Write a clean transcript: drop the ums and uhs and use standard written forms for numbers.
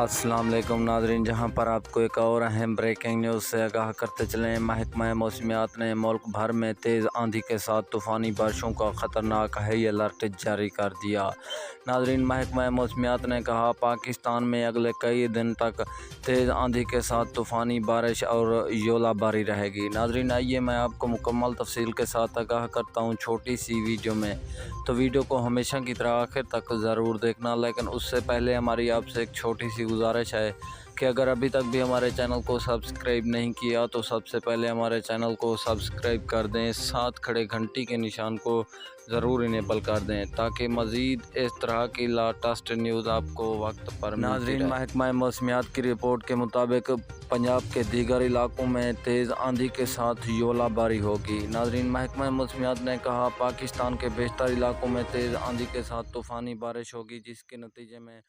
السلام علیکم ناظرین، جہاں پر آپ کو ایک اور اہم بریکنگ نیوز سے آگاہ کرتے چلیں۔ محکمہ موسمیات نے ملک بھر میں تیز آندھی کے ساتھ طوفانی بارشوں کا خطرناک ہائی الرٹ جاری کر دیا۔ ناظرین، محکمہ موسمیات نے کہا پاکستان میں اگلے کئی دن تک تیز آندھی کے ساتھ طوفانی بارش اور اولا باری رہے گی۔ ناظرین، آئیے میں آپ کو مکمل تفصیل کے ساتھ آگاہ کرتا ہوں چھوٹی سی ویڈیو میں، تو ویڈیو کو ہمیشہ کی طرح آخر تک ضرور دیکھنا۔ لیکن اس سے پہلے ہماری آپ سے ایک چھوٹی سی گزارش ہے کہ اگر ابھی تک بھی ہمارے چینل کو سبسکرائب نہیں کیا تو سب سے پہلے ہمارے چینل کو سبسکرائب کر دیں، ساتھ کھڑے گھنٹی کے نشان کو ضرور انیبل کر دیں تاکہ مزید اس طرح کی لیٹسٹ نیوز آپ کو وقت پر ملتی رہے۔ ناظرین، محکمہ موسمیات کی رپورٹ کے مطابق پنجاب کے دیگر علاقوں میں تیز آندھی کے ساتھ اولا باری ہوگی۔ ناظرین، محکمہ موسمیات نے کہا پاکستان کے بیشتر علاقوں میں تیز آندھی کے ساتھ طوفانی بارش ہوگی، جس کے نتیجے میں